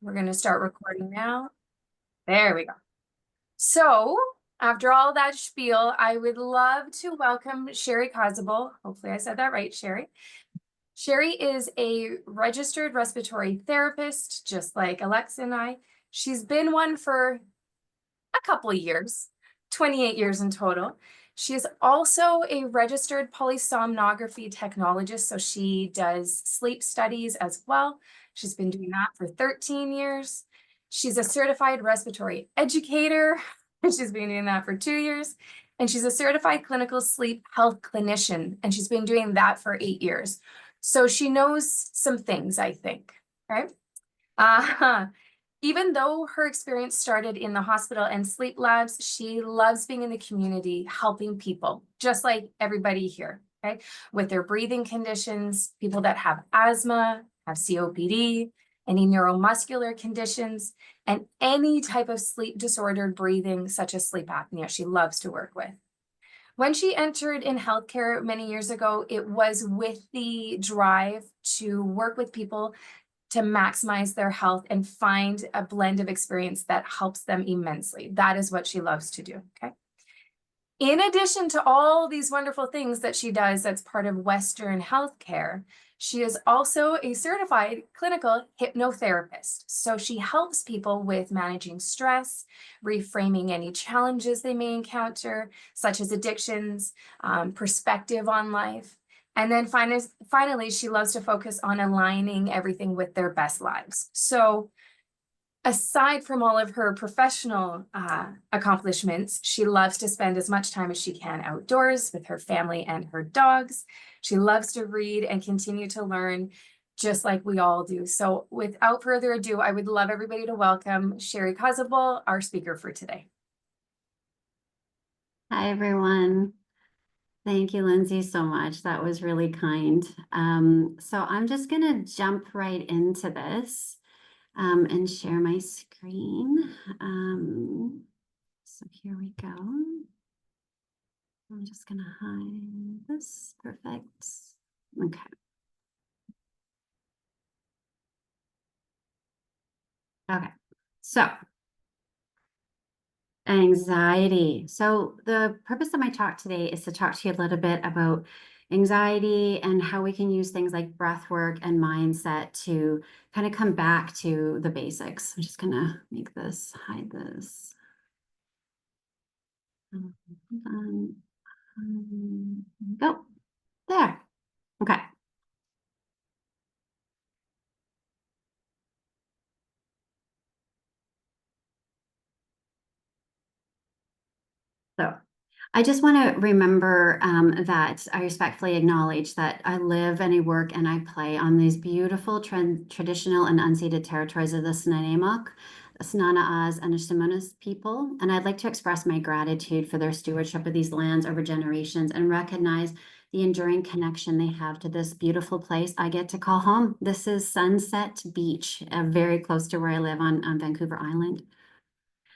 We're going to start recording now. There we go. So, after all that spiel, I would love to welcome Sherri Kozubal. Hopefully I said that right, Sherri. Sherri is a registered respiratory therapist, just like Alexa and I. She's been one for a couple of years, 28 years in total. She is also a registered polysomnography technologist, so she does sleep studies as well. She's been doing that for 13 years. She's a certified respiratory educator. She's been doing that for 2 years. And she's a certified clinical sleep health clinician, and she's been doing that for 8 years. So she knows some things, I think, right? Even though her experience started in the hospital and sleep labs, she loves being in the community, helping people, just like everybody here, okay? With their breathing conditions, people that have asthma, have COPD, any neuromuscular conditions, and any type of sleep disordered breathing, such as sleep apnea, she loves to work with. When she entered in healthcare many years ago, it was with the drive to work with people to maximize their health and find a blend of experience that helps them immensely. That is what she loves to do, okay? In addition to all these wonderful things that she does that's part of Western healthcare, she is also a certified clinical hypnotherapist. So she helps people with managing stress, reframing any challenges they may encounter, such as addictions, perspective on life. And then finally, she loves to focus on aligning everything with their best lives. So aside from all of her professional accomplishments, she loves to spend as much time as she can outdoors with her family and her dogs. She loves to read and continue to learn, just like we all do. So without further ado, I would love everybody to welcome Sherri Kozubal, our speaker for today. Hi, everyone. Thank you, Lindsay, so much. That was really kind. So I'm just going to jump right into this and share my screen. So here we go. I'm just going to hide this. Perfect. Okay. Okay. So anxiety. So the purpose of my talk today is to talk to you a little bit about anxiety and how we can use things like breath work and mindset to kind of come back to the basics. I'm just gonna make this, hide this. Go. There. Okay. So I just want to remember that I respectfully acknowledge that I live and I work and I play on these beautiful traditional and unceded territories of the Snuneymuxw, the Snanaaz, and Ashtimunis people. And I'd like to express my gratitude for their stewardship of these lands over generations and recognize the enduring connection they have to this beautiful place I get to call home. This is Sunset Beach, very close to where I live on Vancouver Island.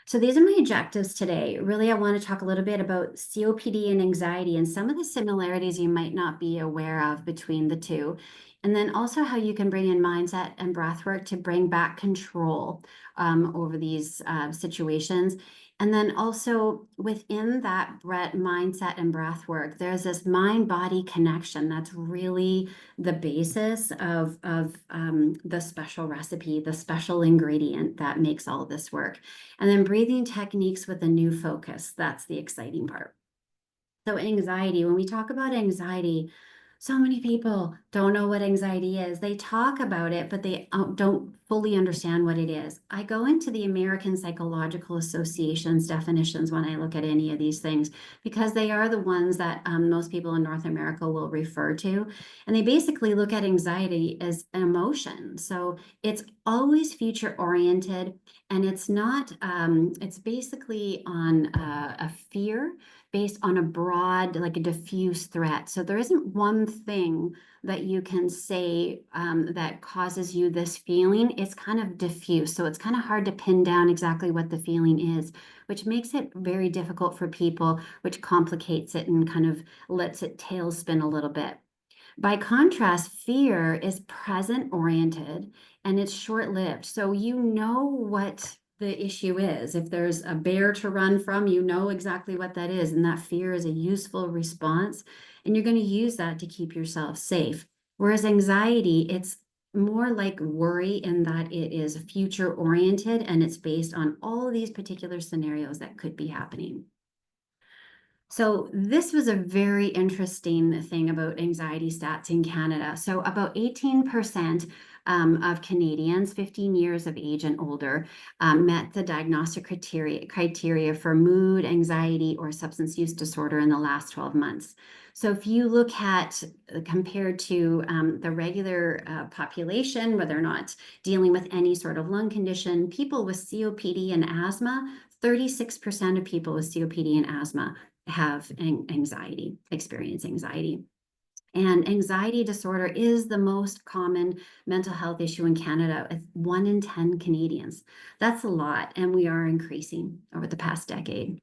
So these are my objectives today. Really, I want to talk a little bit about COPD and anxiety and some of the similarities you might not be aware of between the two. And then also how you can bring in mindset and breath work to bring back control over these situations. And then also within that mindset and breath work, there's this mind-body connection that's really the basis of the special recipe, the special ingredient that makes all of this work. And then breathing techniques with a new focus. That's the exciting part. So anxiety, when we talk about anxiety, so many people don't know what anxiety is. They talk about it, but they don't fully understand what it is. I go into the American Psychological Association's definitions when I look at any of these things, because they are the ones that most people in North America will refer to. And they basically look at anxiety as an emotion. So it's always future oriented, and it's not, it's basically on a fear based on a broad, like a diffuse threat. So there isn't one thing that you can say that causes you this feeling. It's kind of diffuse. So it's kind of hard to pin down exactly what the feeling is, which makes it very difficult for people, which complicates it and kind of lets it tailspin a little bit. By contrast, fear is present oriented. and it's short-lived. So you know what the issue is. If there's a bear to run from, you know exactly what that is. And that fear is a useful response. And you're going to use that to keep yourself safe. Whereas anxiety, it's more like worry in that it is future oriented and it's based on all of these particular scenarios that could be happening. So this was a very interesting thing about anxiety stats in Canada. So about 18% of Canadians 15 years of age and older met the diagnostic criteria for mood, anxiety, or substance use disorder in the last 12 months. So if you look at compared to the regular population, where they're not dealing with any sort of lung condition, people with COPD and asthma, 36% of people with COPD and asthma have anxiety, experience anxiety. And anxiety disorder is the most common mental health issue in Canada, with 1 in 10 Canadians. That's a lot, and we are increasing over the past decade.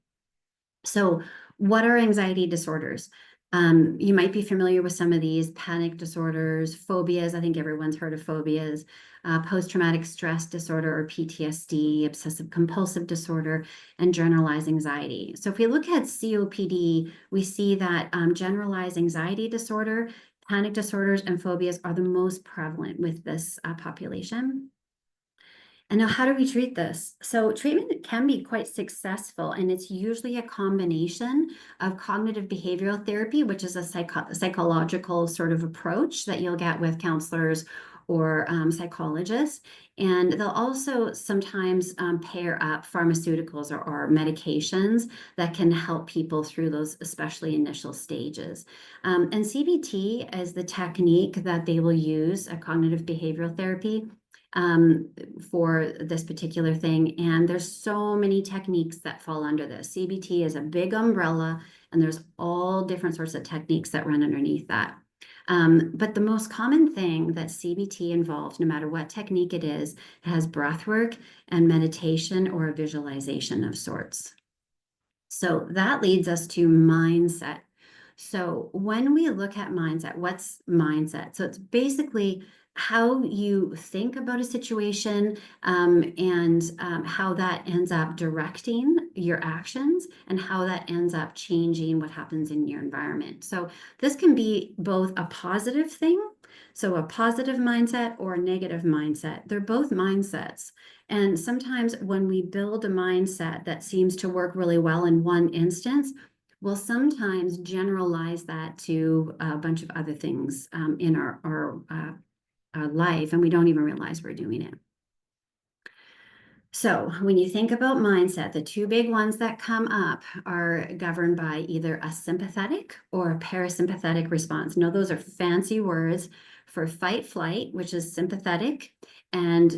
So what are anxiety disorders? You might be familiar with some of these: panic disorders, phobias. I think everyone's heard of phobias, post-traumatic stress disorder or PTSD, obsessive compulsive disorder, and generalized anxiety. So if we look at COPD, we see that generalized anxiety disorder, panic disorders, and phobias are the most prevalent with this population. And now, how do we treat this? So treatment can be quite successful, and it's usually a combination of cognitive behavioral therapy, which is a psychological sort of approach that you'll get with counselors or psychologists. And they'll also sometimes pair up pharmaceuticals or medications that can help people through those, especially initial stages. And CBT is the technique that they will use, a cognitive behavioral therapy, for this particular thing. And there's so many techniques that fall under this. CBT is a big umbrella, and there's all different sorts of techniques that run underneath that. But the most common thing that CBT involves, no matter what technique it is, has breathwork and meditation or a visualization of sorts. So that leads us to mindset. So when we look at mindset, what's mindset? So it's basically how you think about a situation, and how that ends up directing your actions and how that ends up changing what happens in your environment. So this can be both a positive thing, so a positive mindset, or a negative mindset. They're both mindsets. And sometimes when we build a mindset that seems to work really well in one instance, we'll sometimes generalize that to a bunch of other things in our life, and we don't even realize we're doing it. So when you think about mindset, the two big ones that come up are governed by either a sympathetic or a parasympathetic response. Now, those are fancy words for fight, flight, which is sympathetic, and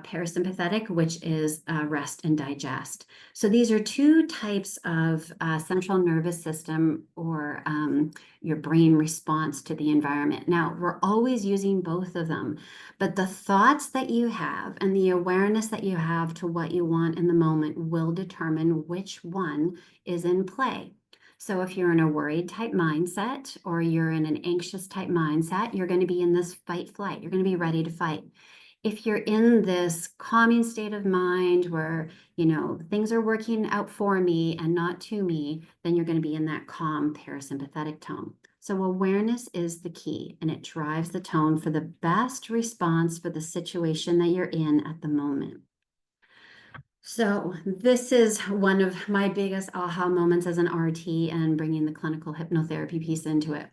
parasympathetic, which is rest and digest. So these are two types of central nervous system or your brain response to the environment. Now, we're always using both of them, but the thoughts that you have and the awareness that you have to what you want in the moment will determine which one is in play. So if you're in a worried type mindset or you're in an anxious type mindset, you're going to be in this fight flight. You're going to be ready to fight. If you're in this calming state of mind where, you know, things are working out for me and not to me, then you're going to be in that calm parasympathetic tone. So awareness is the key, and it drives the tone for the best response for the situation that you're in at the moment. So this is one of my biggest aha moments as an RT and bringing the clinical hypnotherapy piece into it.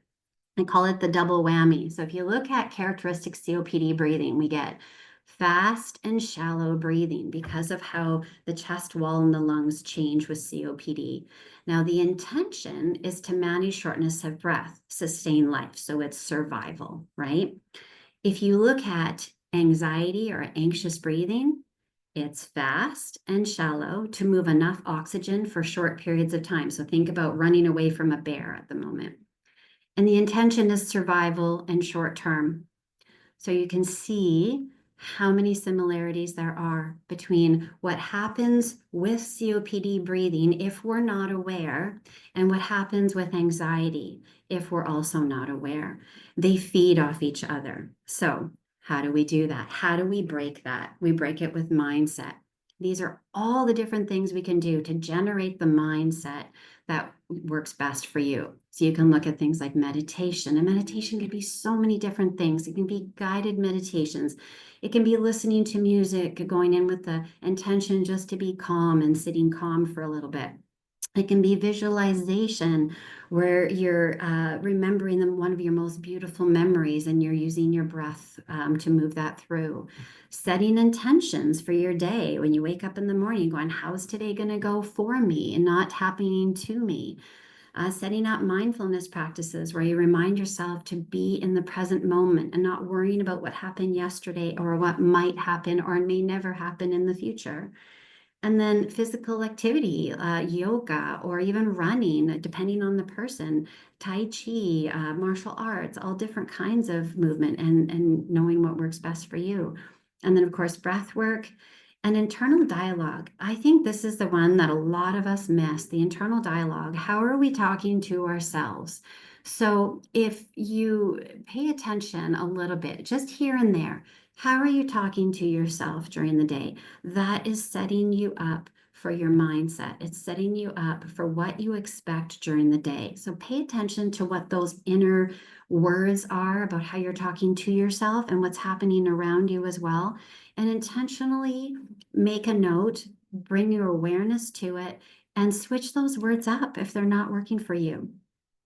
I call it the double whammy. So if you look at characteristic COPD breathing, we get fast and shallow breathing because of how the chest wall and the lungs change with COPD. Now, the intention is to manage shortness of breath, sustain life. So it's survival, right? If you look at anxiety or anxious breathing, it's fast and shallow to move enough oxygen for short periods of time. So think about running away from a bear at the moment. And the intention is survival and short term. So you can see how many similarities there are between what happens with COPD breathing if we're not aware, and what happens with anxiety if we're also not aware. They feed off each other. So How do we do that? How do we break that? We break it with mindset. These are all the different things we can do to generate the mindset that works best for you. So you can look at things like meditation, and meditation can be so many different things. It can be guided meditations. It can be listening to music, going in with the intention just to be calm and sitting calm for a little bit. It can be visualization, where you're remembering one of your most beautiful memories, and you're using your breath to move that through. Setting intentions for your day when you wake up in the morning, going, how's today going to go for me and not happening to me? Setting up mindfulness practices where you remind yourself to be in the present moment and not worrying about what happened yesterday or what might happen or may never happen in the future. And then physical activity, yoga, or even running, depending on the person, Tai Chi, martial arts, all different kinds of movement, and knowing what works best for you. And then, of course, breath work and internal dialogue. I think this is the one that a lot of us miss, the internal dialogue. How are we talking to ourselves? So if you pay attention a little bit, just here and there, how are you talking to yourself during the day? That is setting you up for your mindset. It's setting you up for what you expect during the day. So pay attention to what those inner words are about how you're talking to yourself and what's happening around you as well. And intentionally make a note, bring your awareness to it, and switch those words up if they're not working for you.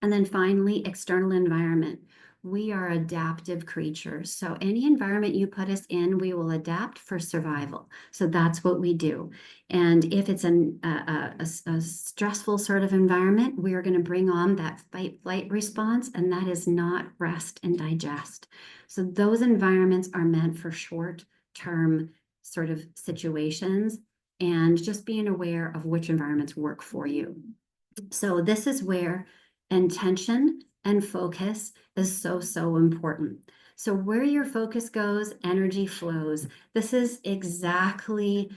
And then finally, external environment. We are adaptive creatures. So any environment you put us in, we will adapt for survival. So that's what we do. And if it's a stressful sort of environment, we are going to bring on that fight-flight response, and that is not rest and digest. So those environments are meant for short-term sort of situations, and just being aware of which environments work for you. So this is where intention and focus is so important. So where your focus goes, energy flows. This is exactly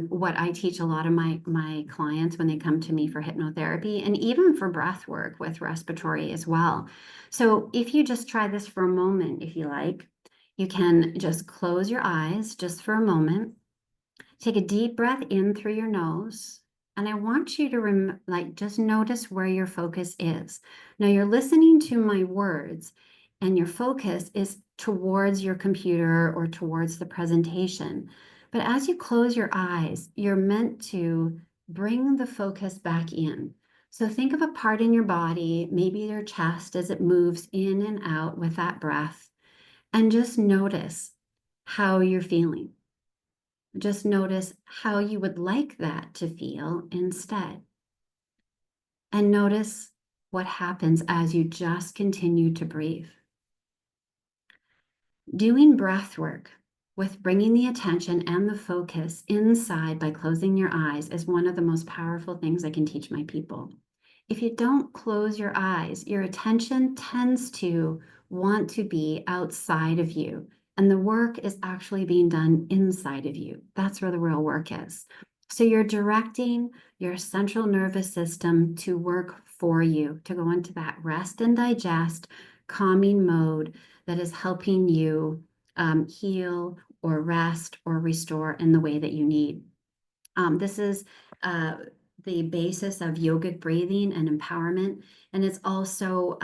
what I teach a lot of my clients when they come to me for hypnotherapy, and even for breath work with respiratory as well. So if you just try this for a moment, if you like, you can just close your eyes just for a moment. Take a deep breath in through your nose. And I want you to just notice where your focus is. Now you're listening to my words, and your focus is towards your computer or towards the presentation. But as you close your eyes, you're meant to bring the focus back in. So think of a part in your body, maybe your chest, as it moves in and out with that breath, and just notice how you're feeling. Just notice how you would like that to feel instead. And notice what happens as you just continue to breathe. Doing breath work with bringing the attention and the focus inside by closing your eyes is one of the most powerful things I can teach my people. If you don't close your eyes, your attention tends to want to be outside of you. And the work is actually being done inside of you. That's where the real work is. So you're directing your central nervous system to work for you, to go into that rest and digest, calming mode that is helping you heal or rest or restore in the way that you need. This is the basis of yogic breathing and empowerment. And it's also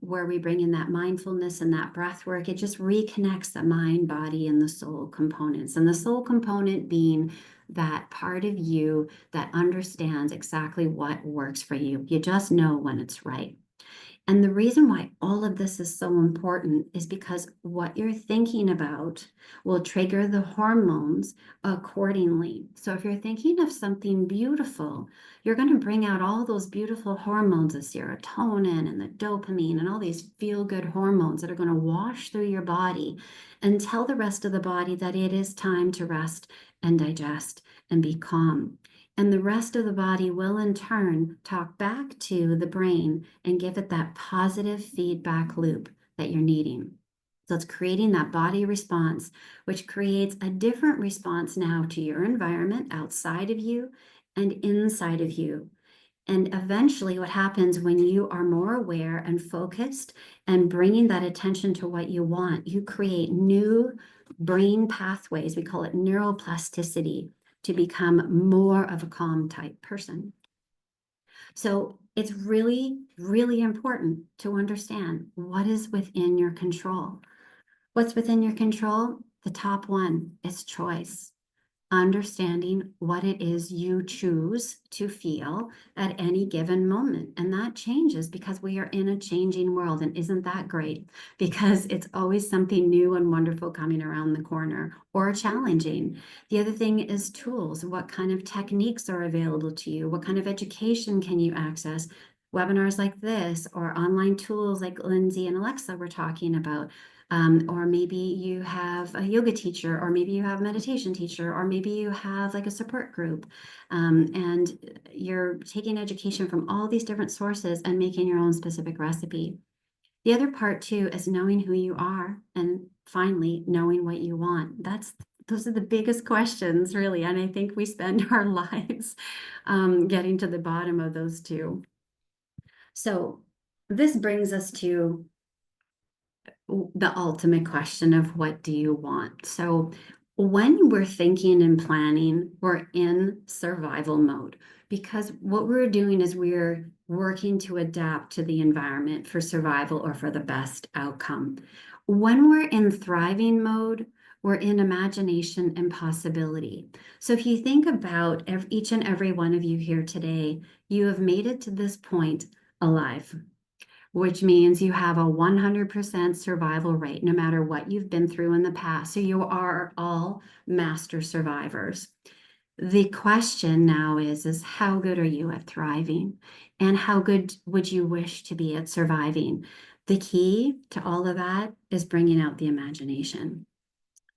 where we bring in that mindfulness and that breath work. It just reconnects the mind, body, and the soul components. And the soul component being that part of you that understands exactly what works for you. You just know when it's right. And the reason why all of this is so important is because what you're thinking about will trigger the hormones accordingly. So if you're thinking of something beautiful, you're going to bring out all those beautiful hormones, the serotonin and the dopamine and all these feel-good hormones that are going to wash through your body and tell the rest of the body that it is time to rest and digest and be calm. And the rest of the body will in turn talk back to the brain and give it that positive feedback loop that you're needing. So it's creating that body response, which creates a different response now to your environment outside of you and inside of you. And eventually what happens when you are more aware and focused and bringing that attention to what you want, you create new brain pathways. We call it neuroplasticity to become more of a calm type person. So it's really, really important to understand what is within your control. What's within your control? The top one is choice. Understanding what it is you choose to feel at any given moment. And that changes because we are in a changing world. And isn't that great? Because it's always something new and wonderful coming around the corner or challenging. The other thing is tools. What kind of techniques are available to you? What kind of education can you access? Webinars like this or online tools like Lindsay and Alexa were talking about. Or maybe you have a yoga teacher, or maybe you have a meditation teacher, or maybe you have like a support group, and you're taking education from all these different sources and making your own specific recipe. The other part too is knowing who you are and finally knowing what you want. Those are the biggest questions, really, and I think we spend our lives getting to the bottom of those two. So this brings us to the ultimate question of what do you want? So when we're thinking and planning, we're in survival mode because what we're doing is we're working to adapt to the environment for survival or for the best outcome. When we're in thriving mode, we're in imagination and possibility. So if you think about each and every one of you here today, you have made it to this point alive, which means you have a 100% survival rate no matter what you've been through in the past. So you are all master survivors. The question now is how good are you at thriving? And how good would you wish to be at surviving? The key to all of that is bringing out the imagination.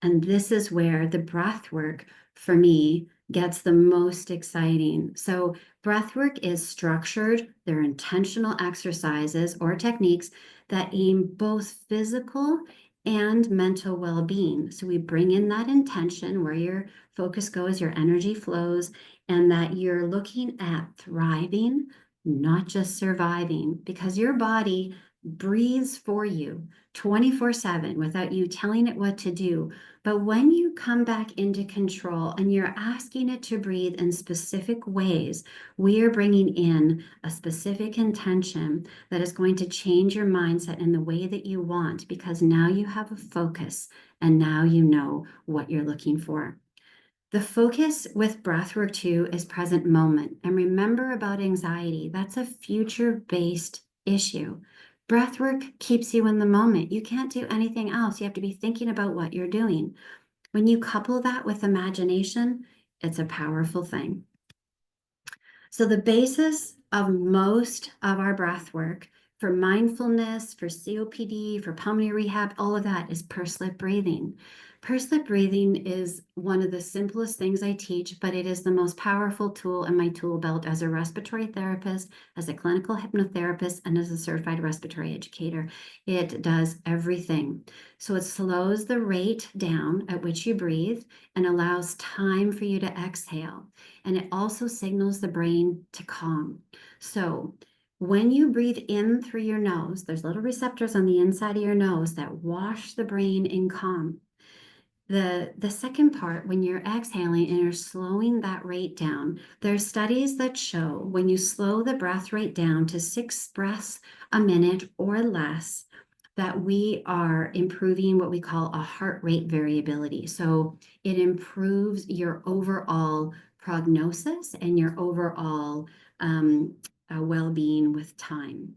And this is where the breath work for me gets the most exciting. So breath work is structured. They're intentional exercises or techniques that aim both physical and mental well-being. So we bring in that intention where your focus goes, your energy flows, and that you're looking at thriving, not just surviving, because your body breathes for you 24/7 without you telling it what to do. But when you come back into control and you're asking it to breathe in specific ways, we are bringing in a specific intention that is going to change your mindset in the way that you want, because now you have a focus and now you know what you're looking for. The focus with breathwork too is present moment. And remember about anxiety, that's a future-based issue. Breathwork keeps you in the moment. You can't do anything else. You have to be thinking about what you're doing. When you couple that with imagination, it's a powerful thing. So the basis of most of our breath work for mindfulness, for COPD, for pulmonary rehab, all of that is pursed lip breathing. Pursed lip breathing is one of the simplest things I teach, but it is the most powerful tool in my tool belt as a respiratory therapist, as a clinical hypnotherapist, and as a certified respiratory educator. It does everything. So it slows the rate down at which you breathe and allows time for you to exhale. And it also signals the brain to calm. So when you breathe in through your nose, there's little receptors on the inside of your nose that wash the brain in calm. The second part, when you're exhaling and you're slowing that rate down, there's studies that show when you slow the breath rate down to 6 breaths a minute or less, that we are improving what we call a heart rate variability. So it improves your overall prognosis and your overall well-being with time.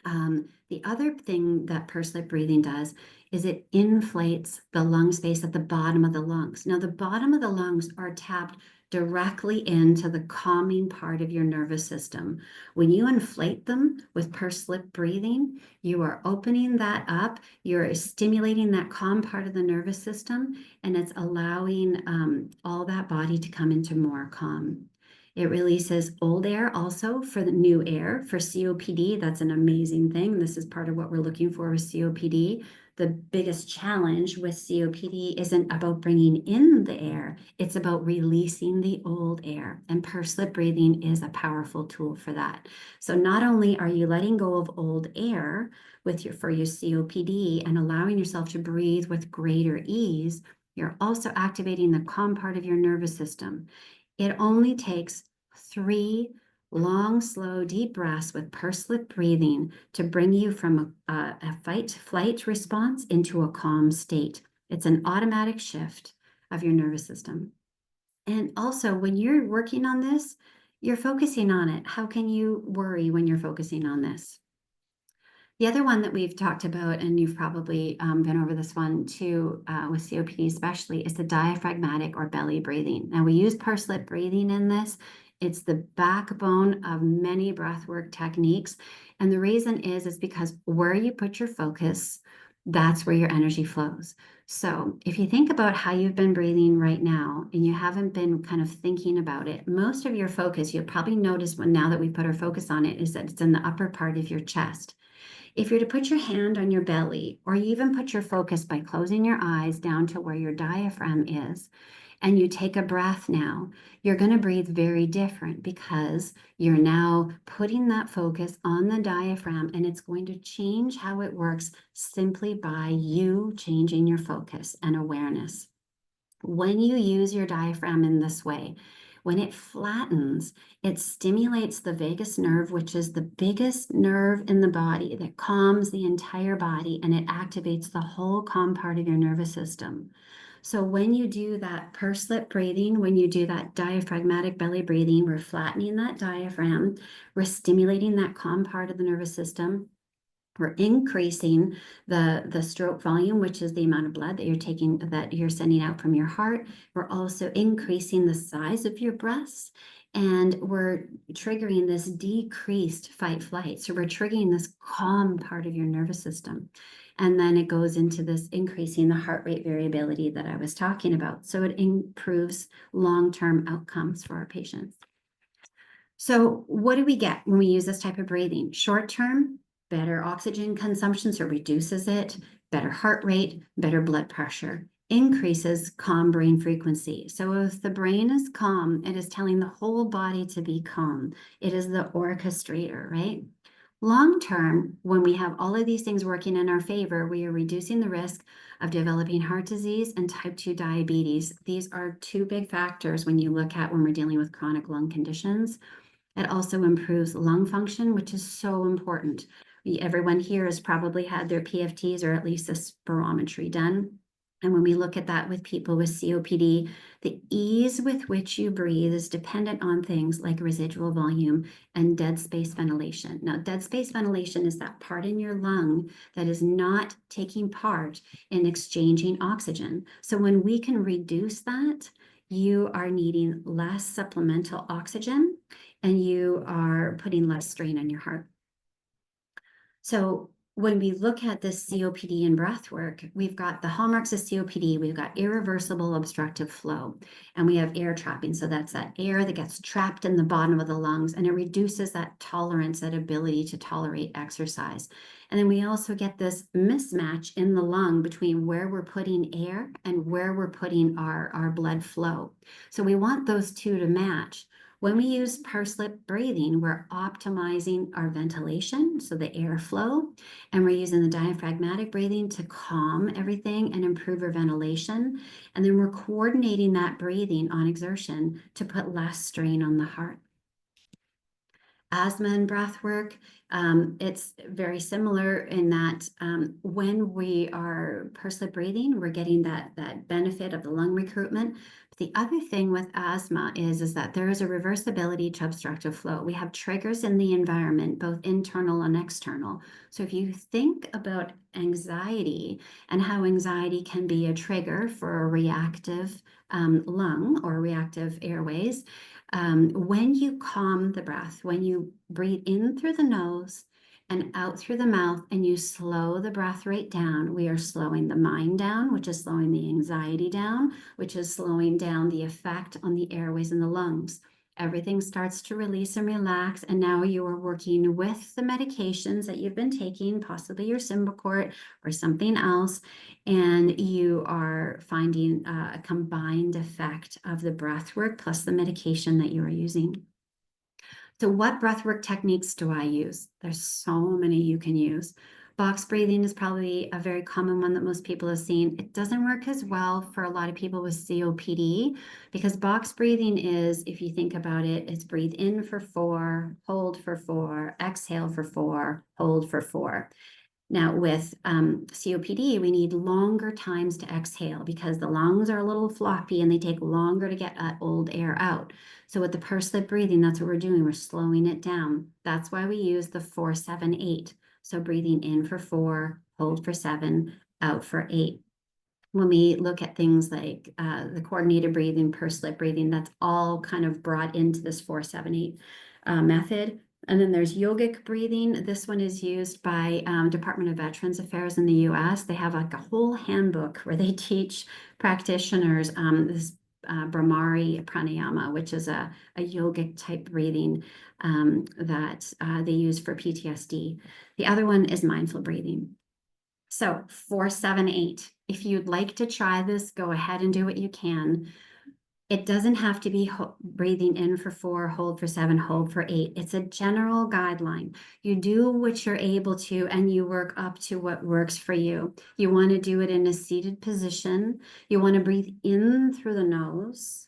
The other thing that pursed lip breathing does is it inflates the lung space at the bottom of the lungs. Now, the bottom of the lungs are tapped directly into the calming part of your nervous system. When you inflate them with pursed lip breathing, you are opening that up, you're stimulating that calm part of the nervous system, and it's allowing all that body to come into more calm. It releases old air also for the new air. For COPD, that's an amazing thing. This is part of what we're looking for with COPD. the biggest challenge with COPD isn't about bringing in the air, it's about releasing the old air. And pursed lip breathing is a powerful tool for that. So not only are you letting go of old air for your COPD and allowing yourself to breathe with greater ease, you're also activating the calm part of your nervous system. It only takes 3 long, slow, deep breaths with pursed lip breathing to bring you from a fight-flight response into a calm state. It's an automatic shift of your nervous system. And also, when you're working on this, you're focusing on it. How can you worry when you're focusing on this? The other one that we've talked about, and you've probably been over this one too, with COPD especially, is the diaphragmatic or belly breathing. Now, we use pursed lip breathing in this. It's the backbone of many breathwork techniques. And the reason is because where you put your focus, that's where your energy flows. So if you think about how you've been breathing right now and you haven't been kind of thinking about it, most of your focus, you'll probably notice now that we put our focus on it, is that it's in the upper part of your chest. If you're to put your hand on your belly, or you even put your focus by closing your eyes down to where your diaphragm is, and you take a breath now, you're going to breathe very different because you're now putting that focus on the diaphragm, and it's going to change how it works simply by you changing your focus and awareness. When you use your diaphragm in this way, when it flattens, it stimulates the vagus nerve, which is the biggest nerve in the body that calms the entire body, and it activates the whole calm part of your nervous system. So when you do that pursed lip breathing, when you do that diaphragmatic belly breathing, we're flattening that diaphragm, we're stimulating that calm part of the nervous system. We're increasing the stroke volume, which is the amount of blood that you're sending out from your heart. We're also increasing the size of your breaths, and we're triggering this decreased fight flight. So we're triggering this calm part of your nervous system. And then it goes into this increasing the heart rate variability that I was talking about. So it improves long-term outcomes for our patients. So what do we get when we use this type of breathing? Short-term, better oxygen consumption, so it reduces it, better heart rate, better blood pressure, increases calm brain frequency. So if the brain is calm, it is telling the whole body to be calm. It is the orchestrator, right? Long term, when we have all of these things working in our favor, we are reducing the risk of developing heart disease and type 2 diabetes. These are 2 big factors when you look at when we're dealing with chronic lung conditions. It also improves lung function, which is so important. Everyone here has probably had their PFTs or at least a spirometry done. And when we look at that with people with COPD, the ease with which you breathe is dependent on things like residual volume and dead space ventilation. Now, dead space ventilation is that part in your lung that is not taking part in exchanging oxygen. So when we can reduce that, you are needing less supplemental oxygen and you are putting less strain on your heart. So when we look at this COPD and breath work, we've got the hallmarks of COPD, we've got irreversible obstructive flow, and we have air trapping. So that's that air that gets trapped in the bottom of the lungs, and it reduces that tolerance, that ability to tolerate exercise. And then we also get this mismatch in the lung between where we're putting air and where we're putting our blood flow. So we want those 2 to match. When we use pursed lip breathing, we're optimizing our ventilation, so the airflow, and we're using the diaphragmatic breathing to calm everything and improve our ventilation. And then we're coordinating that breathing on exertion to put less strain on the heart. Asthma and breath work, it's very similar in that when we are pursed lip breathing, we're getting that benefit of the lung recruitment. But the other thing with asthma is that there is a reversibility to obstructive flow. We have triggers in the environment, both internal and external. So if you think about anxiety and how anxiety can be a trigger for a reactive lung or reactive airways, when you calm the breath, when you breathe in through the nose and out through the mouth, and you slow the breath rate down, we are slowing the mind down, which is slowing the anxiety down, which is slowing down the effect on the airways and the lungs. everything starts to release and relax. And now you are working with the medications that you've been taking, possibly your Symbicort or something else. And you are finding a combined effect of the breath work plus the medication that you are using. So what breathwork techniques do I use? There's so many you can use. Box breathing is probably a very common one that most people have seen. It doesn't work as well for a lot of people with COPD because box breathing is, if you think about it, it's breathe in for 4, hold for 4, exhale for 4, hold for 4. Now with COPD, we need longer times to exhale because the lungs are a little floppy and they take longer to get that old air out. So with the pursed lip breathing, that's what we're doing. We're slowing it down. That's why we use the 4, 7, 8. So breathing in for 4, hold for 7, out for 8. When we look at things like the coordinated breathing, pursed lip breathing, that's all kind of brought into this 4, 7, 8 method. And then there's yogic breathing. This one is used by Department of Veterans Affairs in the US. They have like a whole handbook where they teach practitioners this Brahmari pranayama, which is a yogic type breathing that they use for PTSD. The other one is mindful breathing. So 4, 7, 8. If you'd like to try this, go ahead and do what you can. It doesn't have to be breathing in for 4, hold for 7, hold for 8. It's a general guideline. You do what you're able to, and you work up to what works for you. You want to do it in a seated position. You want to breathe in through the nose,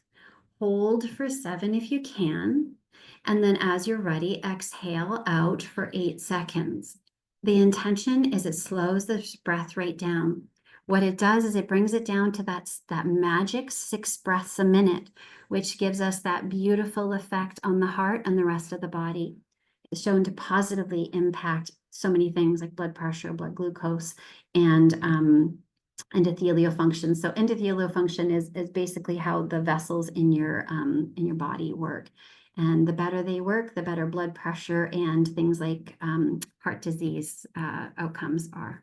hold for 7 if you can, and then as you're ready, exhale out for 8 seconds. The intention is it slows the breath rate down. What it does is it brings it down to that magic 6 breaths a minute, which gives us that beautiful effect on the heart and the rest of the body. It's shown to positively impact so many things like blood pressure, blood glucose, and endothelial function. So endothelial function is basically how the vessels in your body work. And the better they work, the better blood pressure and things like heart disease outcomes are.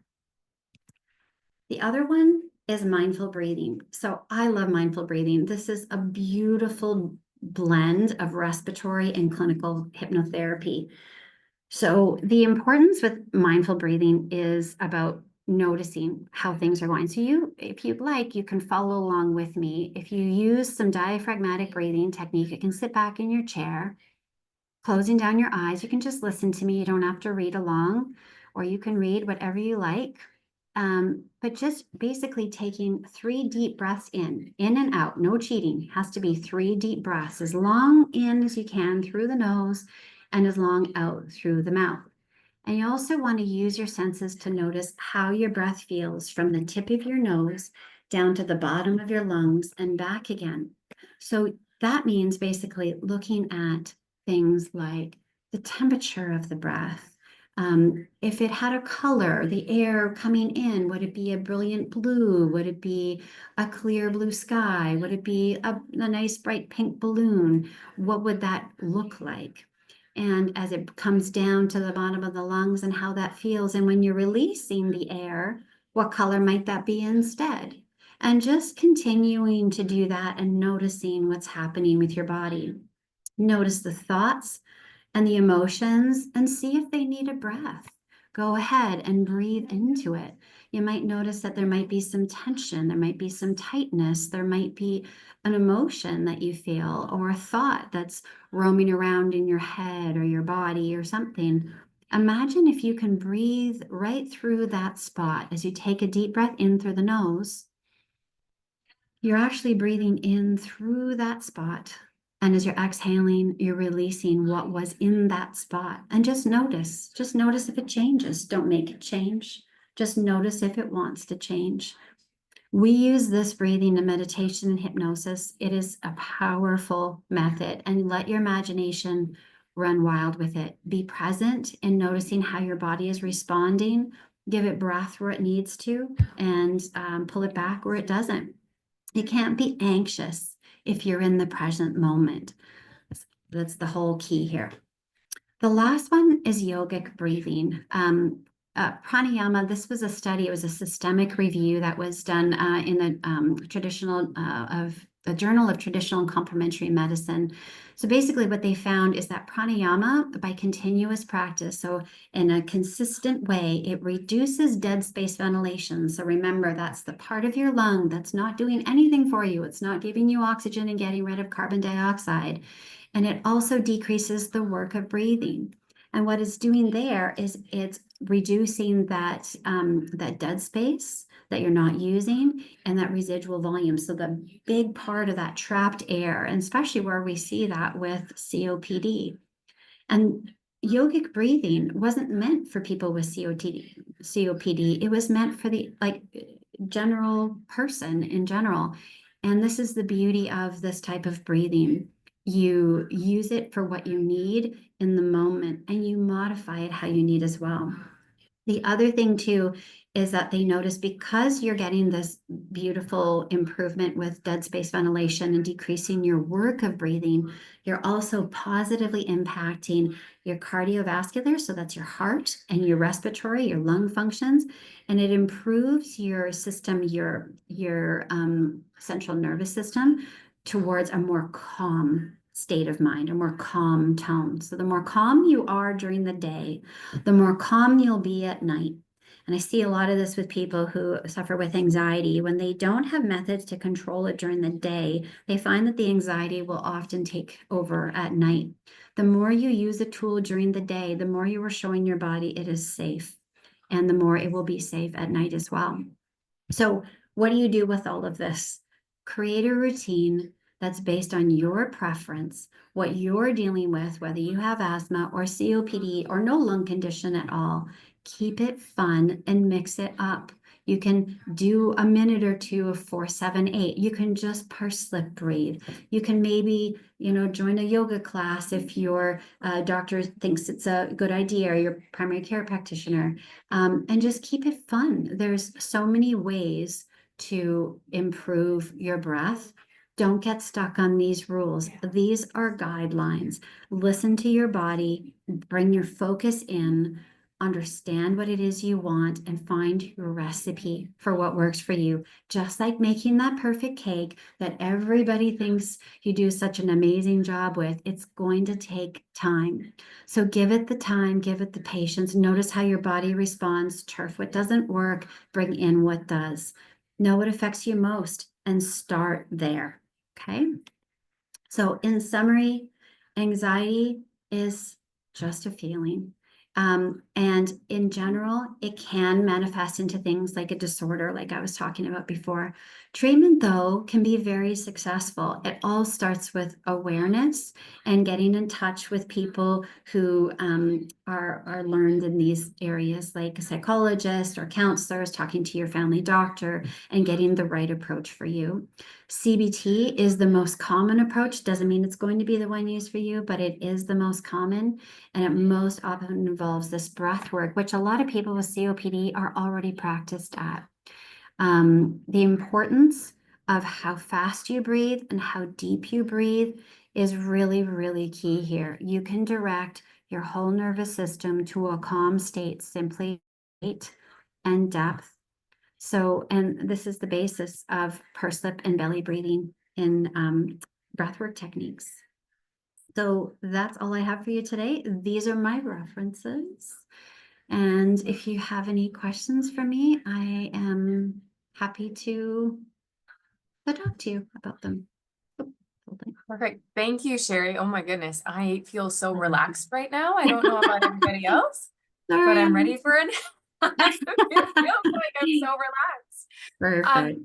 The other one is mindful breathing. So I love mindful breathing. This is a beautiful blend of respiratory and clinical hypnotherapy. So the importance with mindful breathing is about noticing how things are going. So if you'd like, you can follow along with me. If you use some diaphragmatic breathing technique, you can sit back in your chair, closing down your eyes. You can just listen to me. You don't have to read along, or you can read whatever you like. But just basically taking 3 deep breaths in and out, no cheating, has to be 3 deep breaths, as long in as you can through the nose and as long out through the mouth. And you also want to use your senses to notice how your breath feels from the tip of your nose down to the bottom of your lungs and back again. So that means basically looking at things like the temperature of the breath. If it had a color, the air coming in, would it be a brilliant blue? Would it be a clear blue sky? Would it be a nice bright pink balloon? What would that look like? And as it comes down to the bottom of the lungs and how that feels. And when you're releasing the air, what color might that be instead? And just continuing to do that and noticing what's happening with your body. Notice the thoughts and the emotions and see if they need a breath. Go ahead and breathe into it. You might notice that there might be some tension, there might be some tightness, there might be an emotion that you feel or a thought that's roaming around in your head or your body or something. Imagine if you can breathe right through that spot as you take a deep breath in through the nose. You're actually breathing in through that spot. And as you're exhaling, you're releasing what was in that spot. And just notice if it changes. Don't make it change. Just notice if it wants to change. We use this breathing in meditation and hypnosis. It is a powerful method, and let your imagination run wild with it. Be present in noticing how your body is responding. Give it breath where it needs to, and pull it back where it doesn't. You can't be anxious if you're in the present moment. That's the whole key here. The last one is yogic breathing. Pranayama, this was a study, it was a systemic review that was done in the traditional of the Journal of Traditional and Complementary Medicine. So basically what they found is that pranayama, by continuous practice, so in a consistent way, it reduces dead space ventilation. So remember, that's the part of your lung that's not doing anything for you. It's not giving you oxygen and getting rid of carbon dioxide. And it also decreases the work of breathing. And what it's doing there is it's reducing that, that dead space that you're not using and that residual volume. So the big part of that trapped air, and especially where we see that with COPD. And yogic breathing wasn't meant for people with COPD. It was meant for the general person in general. And this is the beauty of this type of breathing. You use it for what you need in the moment, and you modify it how you need as well. The other thing too is that they notice, because you're getting this beautiful improvement with dead space ventilation and decreasing your work of breathing, you're also positively impacting your cardiovascular, so that's your heart, and your respiratory, your lung functions, and it improves your system, your central nervous system, towards a more calm state of mind, a more calm tone. So the more calm you are during the day, the more calm you'll be at night. And I see a lot of this with people who suffer with anxiety. When they don't have methods to control it during the day, they find that the anxiety will often take over at night. The more you use a tool during the day, the more you are showing your body it is safe, and the more it will be safe at night as well. So what do you do with all of this? Create a routine that's based on your preference, what you're dealing with, whether you have asthma or COPD or no lung condition at all. Keep it fun and mix it up. You can do a minute or two of 4-7-8. You can just purse lip breathe. You can maybe, join a yoga class if your doctor thinks it's a good idea, or your primary care practitioner, and just keep it fun. There's so many ways to improve your breath. Don't get stuck on these rules. These are guidelines. Listen to your body, bring your focus in, understand what it is you want, and find your recipe for what works for you. Just like making that perfect cake that everybody thinks you do such an amazing job with, it's going to take time. So give it the time, give it the patience. Notice how your body responds. Turf what doesn't work, bring in what does. Know what affects you most and start there. Okay. So in summary, anxiety is just a feeling. And in general, it can manifest into things like a disorder, like I was talking about before. Treatment, though, can be very successful. It all starts with awareness and getting in touch with people who are learned in these areas, like a psychologist or counselors, talking to your family doctor, and getting the right approach for you. CBT is the most common approach. Doesn't mean it's going to be the one used for you, but it is the most common, and it most often involves this breath work, which a lot of people with COPD are already practiced at. The importance of how fast you breathe and how deep you breathe is really, really key here. You can direct your whole nervous system to a calm state, simply rate and depth. So, and this is the basis of purse lip and belly breathing in breathwork techniques. So that's all I have for you today. These are my references. And if you have any questions for me, I am happy to talk to you about them. Perfect. Thank you, Sherri. Oh my goodness. I feel so relaxed right now. I don't know about everybody else, but I'm ready for it. It feels like I'm so relaxed. Perfect.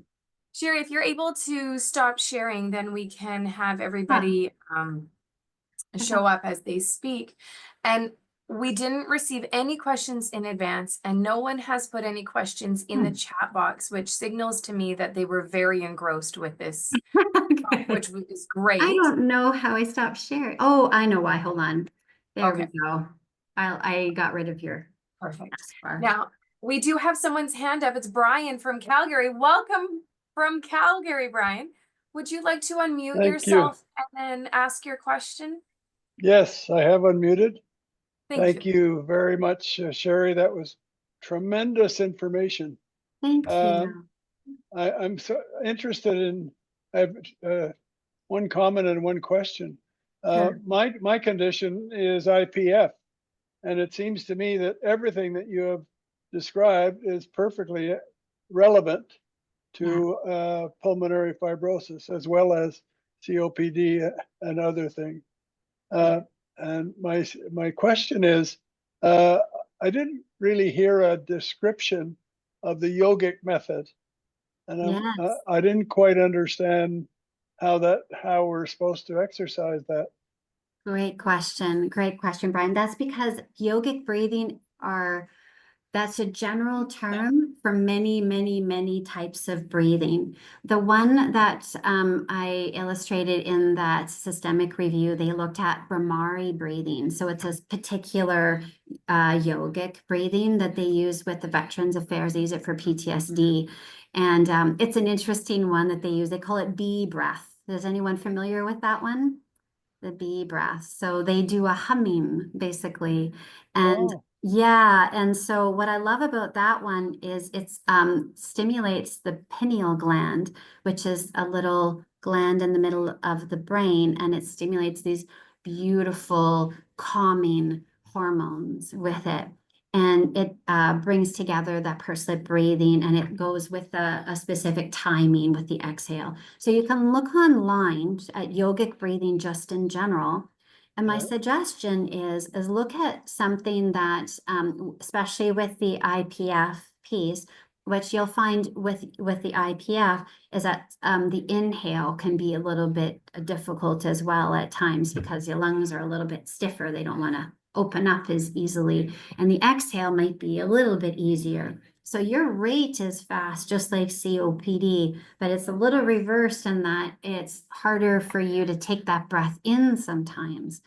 Sherri, if you're able to stop sharing, then we can have everybody show up as they speak. And we didn't receive any questions in advance, and no one has put any questions in the chat box, which signals to me that they were very engrossed with this, which is great. I don't know how I stopped sharing. Oh, I know why. Hold on. There we go. I got rid of your perfect. taskbar. Now, we do have someone's hand up. It's Brian from Calgary. Welcome from Calgary, Brian. Would you like to unmute yourself and then ask your question? Yes, I have unmuted. Thank you very much, Sherri. That was tremendous information. Thank you. I'm so interested in have one comment and one question. Sure. My condition is IPF, and it seems to me that everything that you have described is perfectly relevant to pulmonary fibrosis as well as COPD and other things. And my question is, I didn't really hear a description of the yogic method, and Yes. I didn't quite understand how we're supposed to exercise that. Great question. Great question, Brian. That's because yogic breathing that's a general term for many, many, many types of breathing. The one that I illustrated in that systemic review, they looked at Brahmari breathing. So it's a particular yogic breathing that they use with the Veterans Affairs. They use it for PTSD. And it's an interesting one that they use. They call it bee breath. Is anyone familiar with that one? The bee breath. So they do a humming basically. And Oh, yeah, and so what I love about that one is it's stimulates the pineal gland, which is a little gland in the middle of the brain, and it stimulates these beautiful calming hormones with it. And it brings together that pursed breathing, and it goes with a specific timing with the exhale. So you can look online at yogic breathing just in general. And my yeah. suggestion is look at something that, especially with the IPF piece, which you'll find with the IPF is that the inhale can be a little bit difficult as well at times because your lungs are a little bit stiffer. They don't want to open up as easily. And the exhale might be a little bit easier. So your rate is fast, just like COPD, but it's a little reversed in that it's harder for you to take that breath in sometimes.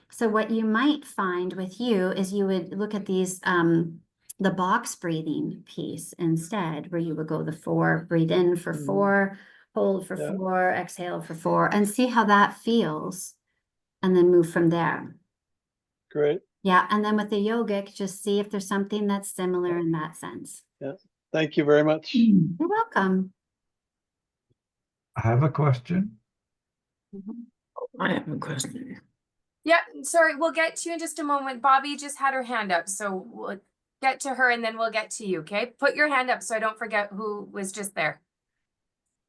So what you might find with you is you would look at these, the box breathing piece instead, where you would go the 4, breathe in for 4, hold for 4, exhale for 4, and see how that feels, and then move from there. Great. Yeah, and then with the yogic, just see if there's something that's similar in that sense. Yeah. Thank you very much. You're welcome. I have a question. I have a question. Yeah, sorry, we'll get to you in just a moment. Bobby just had her hand up, so we'll get to her and then we'll get to you, okay? Put your hand up so I don't forget who was just there.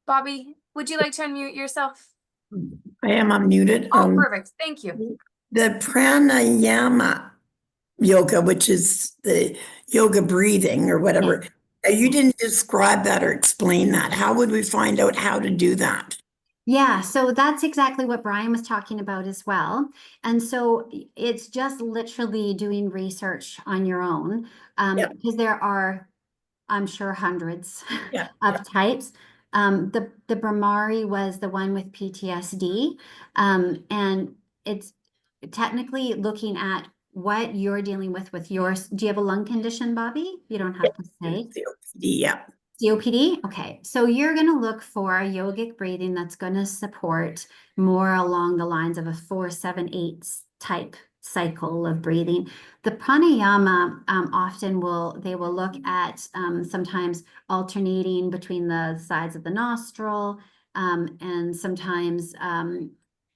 Bobby, would you like to unmute yourself? I am unmuted. Oh, perfect. Thank you. The pranayama yoga, which is the yoga breathing or whatever, you didn't describe that or explain that. How would we find out how to do that? Yeah, so that's exactly what Brian was talking about as well. And so it's just literally doing research on your own, because there are, I'm sure, hundreds of types. The Brahmari was the one with PTSD, and it's technically looking at what you're dealing with yours. Do you have a lung condition, Bobby? You don't have to say. Yeah. COPD? Okay, so you're going to look for a yogic breathing that's going to support more along the lines of a 4-7-8 type cycle of breathing. The pranayama often will look at sometimes alternating between the sides of the nostril, and sometimes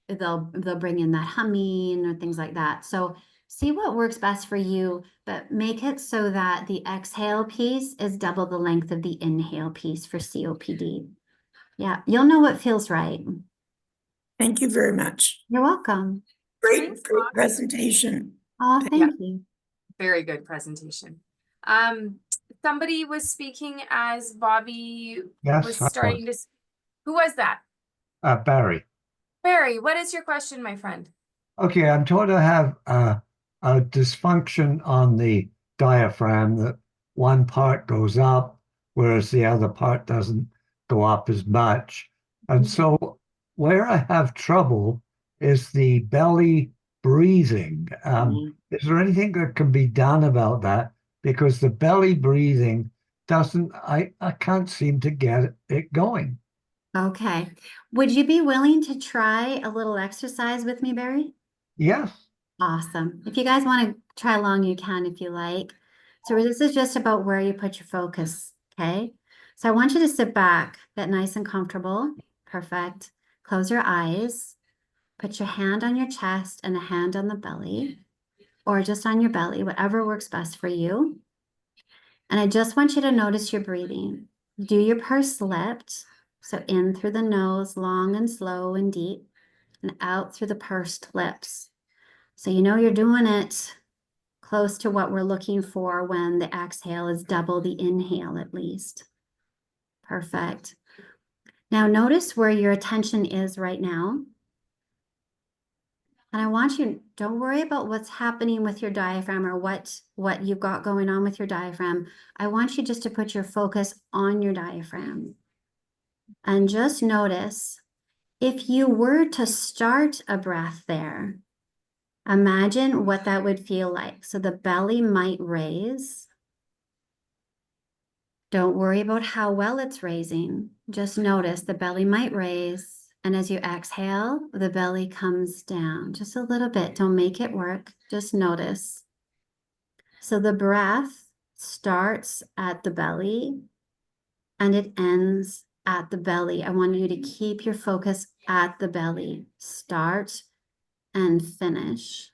they'll bring in that humming or things like that. So see what works best for you, but make it so that the exhale piece is double the length of the inhale piece for COPD. Yeah, you'll know what feels right. Thank you very much. You're welcome. Great Thanks, Bobby. presentation. Oh, thank you. Very good presentation. Somebody was speaking as Bobby Yes, was I starting was. to. Who was that? Barry. Barry, what is your question, my friend? Okay, I'm told I have a dysfunction on the diaphragm, that one part goes up, whereas the other part doesn't go up as much. And so where I have trouble is the belly breathing. Is there anything that can be done about that? Because the belly breathing I can't seem to get it going. Okay. Would you be willing to try a little exercise with me, Barry? Yes. Awesome. If you guys want to try along, you can if you like. So this is just about where you put your focus, okay? So I want you to sit back, get nice and comfortable. Perfect. Close your eyes. Put your hand on your chest and a hand on the belly, or just on your belly, whatever works best for you. And I just want you to notice your breathing. Do your pursed lips. So in through the nose, long and slow and deep, and out through the pursed lips. So you know you're doing it close to what we're looking for when the exhale is double the inhale at least. Perfect. Now notice where your attention is right now. And I want you, don't worry about what's happening with your diaphragm or what you've got going on with your diaphragm. I want you just to put your focus on your diaphragm. And just notice, if you were to start a breath there, imagine what that would feel like. So the belly might raise. Don't worry about how well it's raising. Just notice the belly might raise. And as you exhale, the belly comes down just a little bit. Don't make it work. Just notice. So the breath starts at the belly and it ends at the belly. I want you to keep your focus at the belly. Start and finish.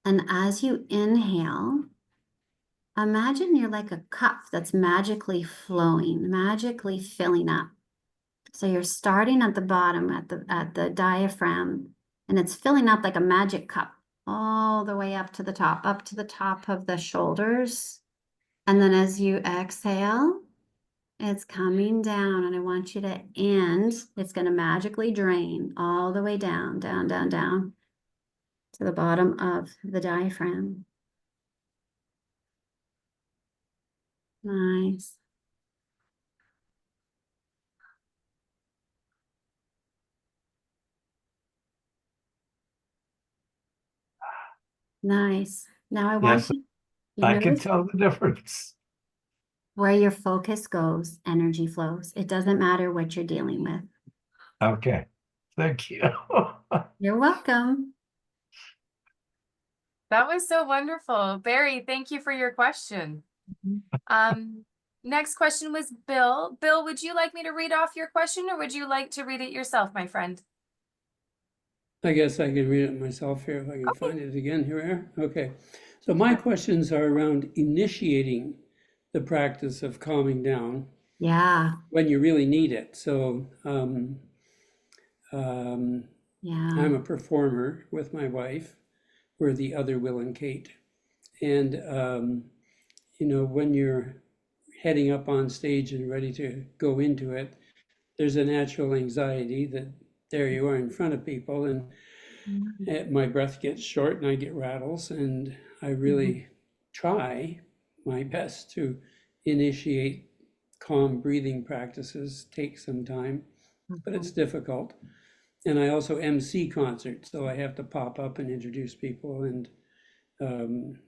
And as you inhale, imagine you're like a cup that's magically flowing, magically filling up. So you're starting at the bottom, at the diaphragm, and it's filling up like a magic cup all the way up to the top of the shoulders. And then as you exhale, it's coming down, and I want you to end. It's going to magically drain all the way down, down, down, down to the bottom of the diaphragm. Nice. Nice. Now I want Yes, you I can notice tell the difference. where your focus goes, energy flows. It doesn't matter what you're dealing with. Okay, thank you. You're welcome. That was so wonderful. Barry, thank you for your question. Next question was Bill. Bill, would you like me to read off your question, or would you like to read it yourself, my friend? I guess I can read it myself here if I can find it again. Here we are. Okay. So my questions are around initiating the practice of calming down Yeah. when you really need it. So Yeah. I'm a performer with my wife. We're the other Will and Kate. And, you know, when you're heading up on stage and ready to go into it, there's a natural anxiety that there you are in front of people, and my breath gets short and I get rattles, and I really try my best to initiate calm breathing practices. Take some time, but it's difficult. And I also MC concerts, so I have to pop up and introduce people, and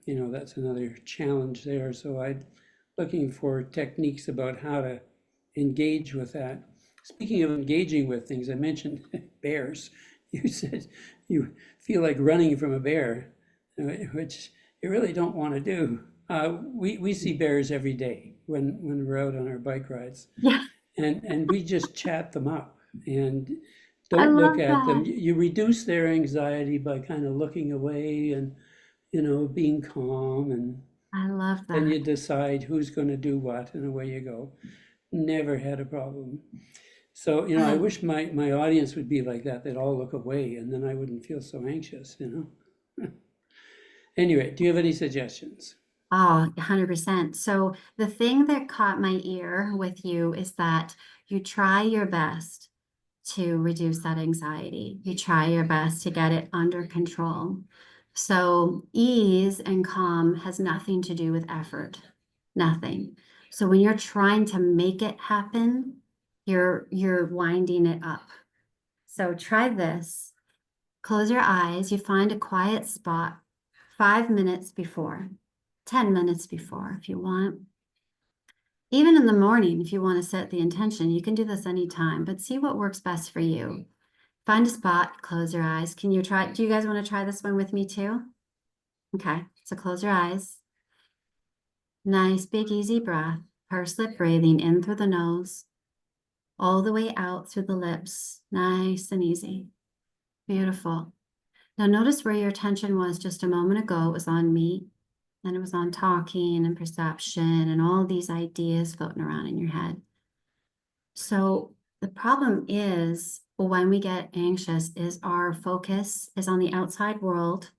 you know, that's another challenge there. So I'm looking for techniques about how to engage with that. Speaking of engaging with things, I mentioned bears. You said you feel like running from a bear, which you really don't want to do. We see bears every day when we're out on our bike rides, Yeah. and we just chat them up and I don't look love at them. that. You reduce their anxiety by kind of looking away and, you know, being calm, and I love then you that. decide who's going to do what, and away you go. Never had a problem. So, you know, I wish my audience would be like that. They'd all look away, and then I wouldn't feel so anxious, you know. Anyway, do you have any suggestions? Oh, 100%. So the thing that caught my ear with you is that you try your best to reduce that anxiety. You try your best to get it under control. So ease and calm has nothing to do with effort. Nothing. So when you're trying to make it happen, you're winding it up. So try this. Close your eyes. You find a quiet spot 5 minutes before, 10 minutes before, if you want. Even in the morning, if you want to set the intention, you can do this anytime, but see what works best for you. Find a spot, close your eyes. Can you try? Do you guys want to try this one with me too? Okay, so close your eyes. Nice, big, easy breath. Pursed lip breathing in through the nose all the way out through the lips. Nice and easy. Beautiful. Now notice where your attention was just a moment ago. It was on me, and it was on talking and perception and all these ideas floating around in your head. So the problem is when we get anxious is our focus is on the outside world.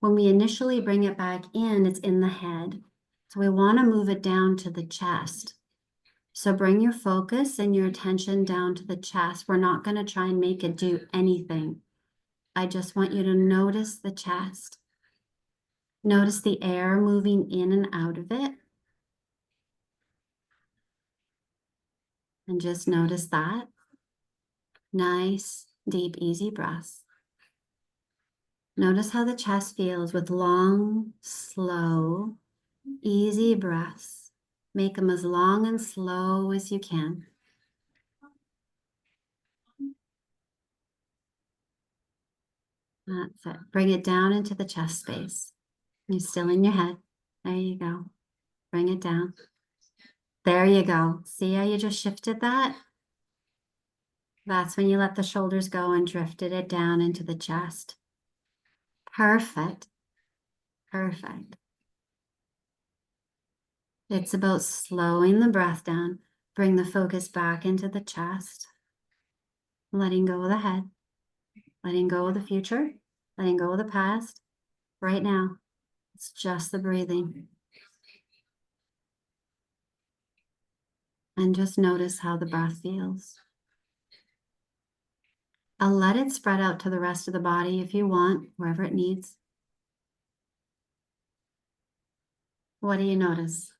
When we initially bring it back in, it's in the head. So we want to move it down to the chest. So bring your focus and your attention down to the chest. We're not going to try and make it do anything. I just want you to notice the chest. Notice the air moving in and out of it. And just notice that. Nice, deep, easy breaths. Notice how the chest feels with long, slow, easy breaths. Make them as long and slow as you can. That's it. Bring it down into the chest space. You're still in your head. There you go. Bring it down. There you go. See how you just shifted that? That's when you let the shoulders go and drifted it down into the chest. Perfect. Perfect. It's about slowing the breath down. Bring the focus back into the chest. Letting go of the head. Letting go of the future. Letting go of the past. Right now, it's just the breathing. And just notice how the breath feels. I'll let it spread out to the rest of the body if you want, wherever it needs. What do you notice?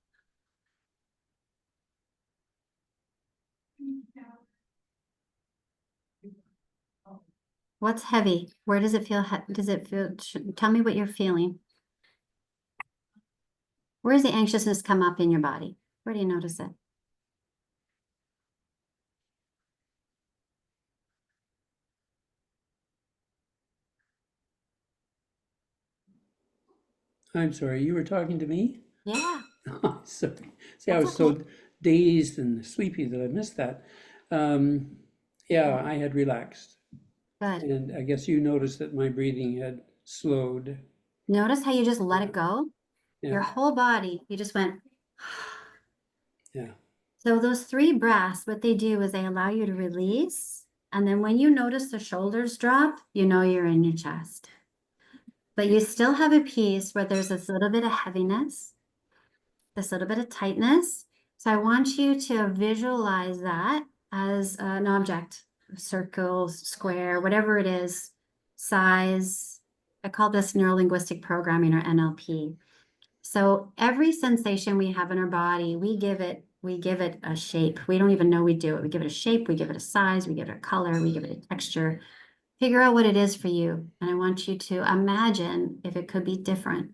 What's heavy? Where does it feel? Does it feel? Tell me what you're feeling. Where does the anxiousness come up in your body? Where do you notice it? I'm sorry, you were talking to me? Yeah. Sorry. See, I That's was so okay. dazed and sleepy that I missed that. Yeah, I had relaxed. Good. And I guess you noticed that my breathing had slowed. Notice how you just let it go? Your Yeah, whole body, you just went. yeah. So those 3 breaths, what they do is they allow you to release. And then when you notice the shoulders drop, you know you're in your chest. But you still have a piece where there's this little bit of heaviness, this little bit of tightness. So I want you to visualize that as an object, circle, square, whatever it is, size. I call this neurolinguistic programming or NLP. So every sensation we have in our body, we give it a shape. We don't even know we do it. We give it a shape, we give it a size, we give it a color, we give it a texture. Figure out what it is for you. And I want you to imagine if it could be different.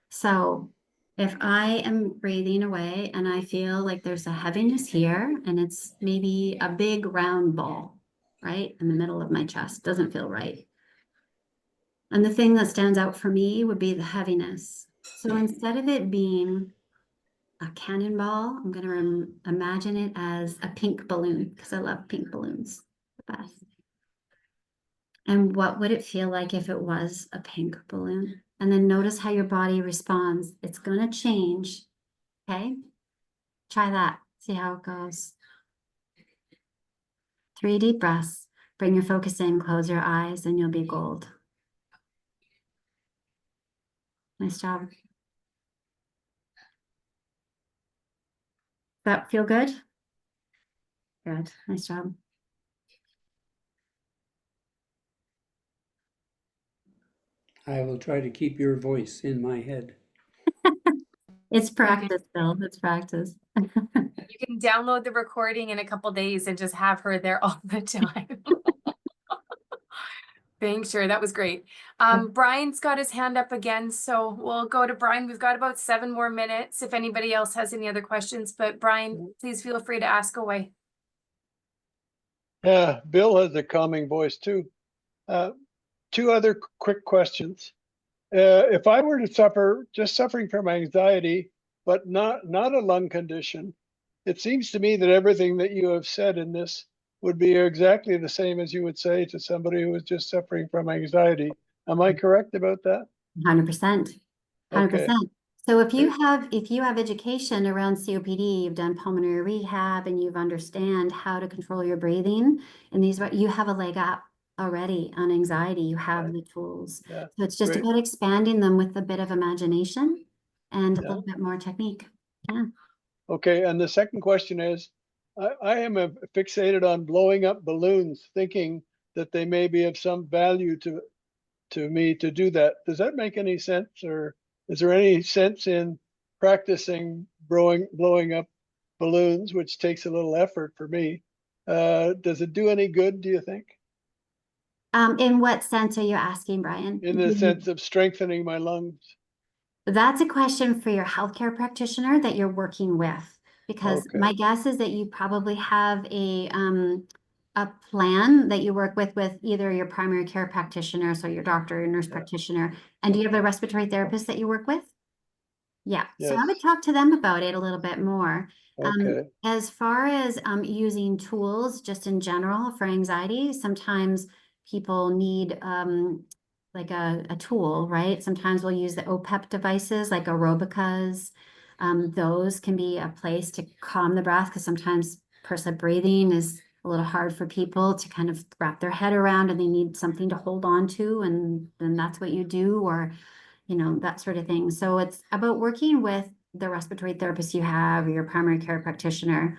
So if I am breathing away and I feel like there's a heaviness here and it's maybe a big round ball, right, in the middle of my chest, doesn't feel right. And the thing that stands out for me would be the heaviness. So instead of it being a cannonball, I'm going to imagine it as a pink balloon because I love pink balloons the best. And what would it feel like if it was a pink balloon? And then notice how your body responds. It's going to change. Okay. Try that. See how it goes. 3 deep breaths. Bring your focus in, close your eyes, and you'll be gold. Nice job. That feel good? Good. Nice job. I will try to keep your voice in my head. It's practice, Bill. It's practice. You can download the recording in a couple days and just have her there all the time. Thanks, sure. That was great. Brian's got his hand up again, so we'll go to Brian. We've got about 7 more minutes if anybody else has any other questions, but Brian, please feel free to ask away. Yeah, Bill has a calming voice too. 2 other quick questions. If I were to suffering from anxiety, but not a lung condition, it seems to me that everything that you have said in this would be exactly the same as you would say to somebody who is just suffering from anxiety. Am I correct about that? 100%. 100%. Okay. So if you have education around COPD, you've done pulmonary rehab and you've understand how to control your breathing, and you have a leg up already on anxiety. You have the tools. Yeah, So it's just great. about expanding them with a bit of imagination and a Yeah. little bit more technique. Yeah. Okay, and the second question is, I am fixated on blowing up balloons, thinking that they may be of some value to me to do that. Does that make any sense, or is there any sense in practicing blowing up balloons, which takes a little effort for me? Does it do any good, do you think? In what sense are you asking, Brian? In the sense of strengthening my lungs? That's a question for your healthcare practitioner that you're working with, because Okay. my guess is that you probably have a plan that you work with either your primary care practitioner, so your doctor or nurse practitioner. And do you have a respiratory therapist that you work with? Yeah, so I would Yes. talk to them about it a little bit more. Okay. As far as using tools just in general for anxiety, sometimes people need like a tool, right? Sometimes we'll use the OPEP devices like aerobicas. Those can be a place to calm the breath, because sometimes pursed breathing is a little hard for people to kind of wrap their head around, and they need something to hold on to, and then that's what you do, or that sort of thing. So it's about working with the respiratory therapist you have, or your primary care practitioner,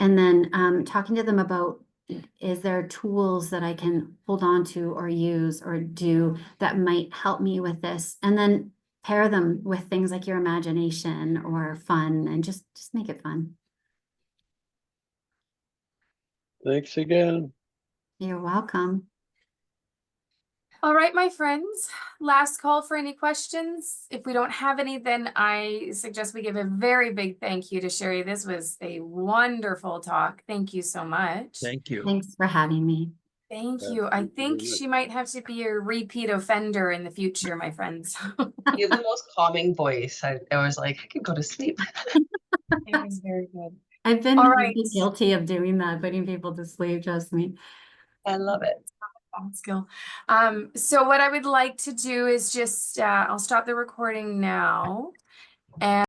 and then talking to them about, is there tools that I can hold on to or use or do that might help me with this? And then pair them with things like your imagination or fun, and just make it fun. Thanks again. You're welcome. All right, my friends, last call for any questions. If we don't have any, then I suggest we give a very big thank you to Sherri. This was a wonderful talk. Thank you so much. Thank you. Thanks for having me. Thank Yeah, you. I thank you think very much. she might have to be a repeat offender in the future, my friends. You have the most calming voice. I was like, I could go to sleep. It was very good. I've been All right. guilty of doing that, putting people to sleep, trust me. I love it. Skill. So what I would like to do is just, I'll stop the recording now. And